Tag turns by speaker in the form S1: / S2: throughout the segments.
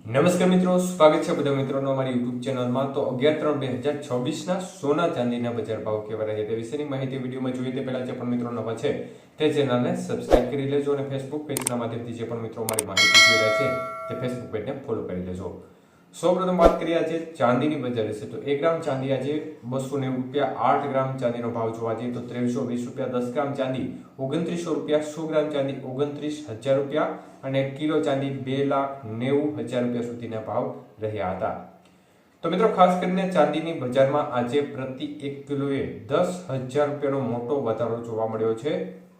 S1: નમસ્કાર મિત્રો, સ્વાગત છે બધા મિત્રોનો અમારી યુટ્યુબ ચેનલમાં। તો 11/3/2026 સોના ચાંદીના બજાર ભાવ કેવા રહે તે વિશેની માહિતી વિડીયોમાં જોઈએ તે પહેલા જે પણ મિત્રો નવા છે તે ચેનલને સબસ્ક્રાઇબ કરી લેજો અને ફેસબુક પેજના માધ્યમથી જે પણ મિત્રો અમારી માહિતી જોઈ રહ્યા છે તે ફેસબુક પેજને ફોલો કરી લેજો। સૌપ્રથમ વાત કરીએ આજે ચાંદીની બજાર વિશે। તો 1 ગ્રામ ચાંદી આજે 290 રૂપિયા, 8 ગ્રામ ચાંદીનો ભાવ જોવા જઈએ તો 2320 રૂપિયા, 10 ગ્રામ ચાંદી 2900 રૂપિયા, 100 ગ્રામ ચાંદી 29000 રૂપિયા અને 1 કિલો ચાંદી 2,90,000 રૂપિયા સુધીના ભાવ રહ્યા હતા। તો મિત્રો ખાસ કરીને ચાંદીની બજારમાં આજે પ્રતિ 1 કિલોએ 10,000 રૂપિયાનો મોટો વધારો જોવા મળ્યો છે।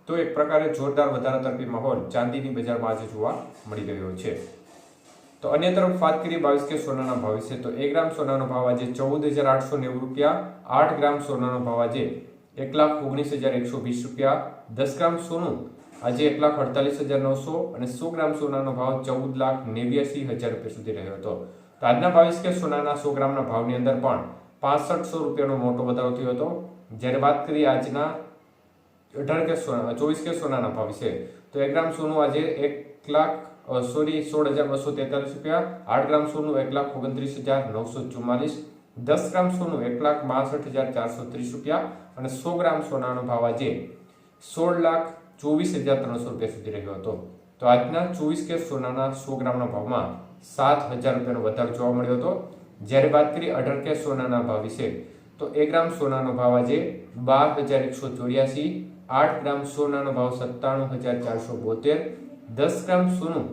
S1: તો એક પ્રકારે જોરદાર વધારા તરફી માહોલ ચાંદીની બજારમાં આજે જોવા મળી રહ્યો છે। તો અન્ય તરફ વાત કરીએ 22 કે સોનાના ભાવ વિશે। તો 1 ગ્રામ સોનાનો ભાવ આજે 14,890 રૂપિયા, 8 ગ્રામ સોનાનો ભાવ આજે 1,19,120 રૂપિયા, 10 ગ્રામ સોનું આજે 1,48,900 અને 100 ગ્રામ સોનાનો ભાવ 14,89,000 રૂપિયા સુધી રહ્યો હતો। તો આજના 22 કે સોનાના 100 ગ્રામના ભાવની અંદર પણ 6500 રૂપિયાનો મોટો વધારો થયો હતો। જ્યારે વાત કરીએ આજના 24 કે સોનાના ભાવ વિશે તો 1 ગ્રામ સોનું આજે 16,243 રૂપિયા, 8 ગ્રામ સોનું 1,29,944, 10 ગ્રામ સોનું 1,62,430 રૂપિયા અને 100 ગ્રામ સોનાનો ભાવ આજે 16,24,300 રૂપિયા સુધી રહ્યો હતો। તો આજના 24 કે સોનાના 100 ગ્રામના ભાવમાં 7,000 રૂપિયાનો વધારો જોવા મળ્યો હતો। જ્યારે વાત કરીએ 18 કે સોનાના ભાવ વિશે તો 1 ગ્રામ સોનાનો ભાવ આજે 12,184, 8 ગ્રામ સોનાનો ભાવ 97,472, 10 ગ્રામ સોનું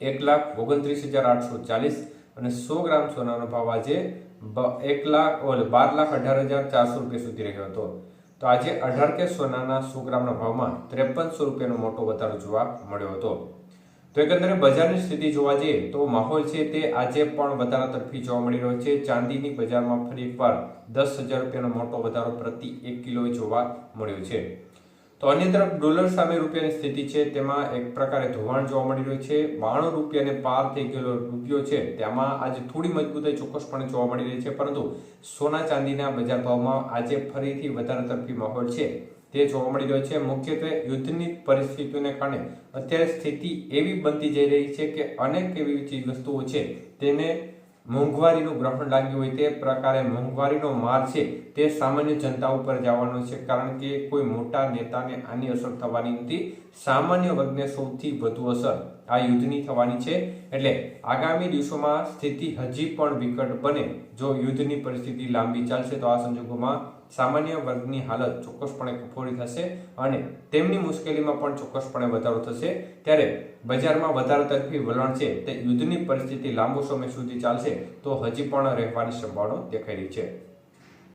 S1: 1,29,840 અને 100 ગ્રામ સોનાનો ભાવ આજે 12,18,400 રૂપિયા સુધી રહ્યો હતો। તો આજે 18 કે સોનાના 100 ગ્રામના ભાવમાં 5300 રૂપિયાનો મોટો વધારો જોવા મળ્યો હતો। તો એકંદરે બજારની સ્થિતિ જોવા જઈએ તો માહોલ છે તે આજે પણ વધારા તરફી જોવા મળી રહ્યો છે। ચાંદીની બજારમાં ફરી એકવાર 10,000 રૂપિયાનો મોટો વધારો પ્રતિ 1 કિલો જોવા મળ્યો છે। તો અન્ય તરફ ડોલર સામે રૂપિયાની સ્થિતિ છે તેમાં એક પ્રકારે ધોવાણ જોવા મળી રહ્યું છે। 92 રૂપિયાને પાર થઈ ગયેલો રૂપિયો છે તેમાં આજે થોડી મજબૂતાઈ ચોક્કસપણે જોવા મળી રહી છે, પરંતુ સોના ચાંદીના બજાર ભાવમાં આજે ફરીથી વધારા તરફી માહોલ છે તે જોવા મળી રહ્યો છે। મુખ્યત્વે યુદ્ધની પરિસ્થિતિઓને કારણે અત્યારે સ્થિતિ એવી બનતી જઈ રહી છે કે અનેક એવી ચીજ વસ્તુઓ છે તેને મોંઘવારીનું ગ્રહણ લાગ્યું હોય તે પ્રકારે મોંઘવારીનો માર છે તે સામાન્ય જનતા ઉપર જવાનો છે, કારણ કે કોઈ મોટા નેતાને આની અસર થવાની નથી, સામાન્ય વર્ગને સૌથી વધુ અસર આ યુદ્ધની થવાની છે। એટલે આગામી દિવસોમાં સ્થિતિ હજી પણ વિકટ બને જો યુદ્ધની પરિસ્થિતિ લાંબી ચાલશે તો આ સંજોગોમાં સામાન્ય વર્ગની હાલત ચોક્કસપણે કફોડી થશે અને તેમની મુશ્કેલીમાં પણ ચોક્કસપણે વધારો થશે। ત્યારે બજારમાં વધારા તરફી વલણ છે તે યુદ્ધની પરિસ્થિતિ લાંબો સમય સુધી ચાલશે તો હજી પણ રહેવાની સંભાવના દેખાઈ રહી છે।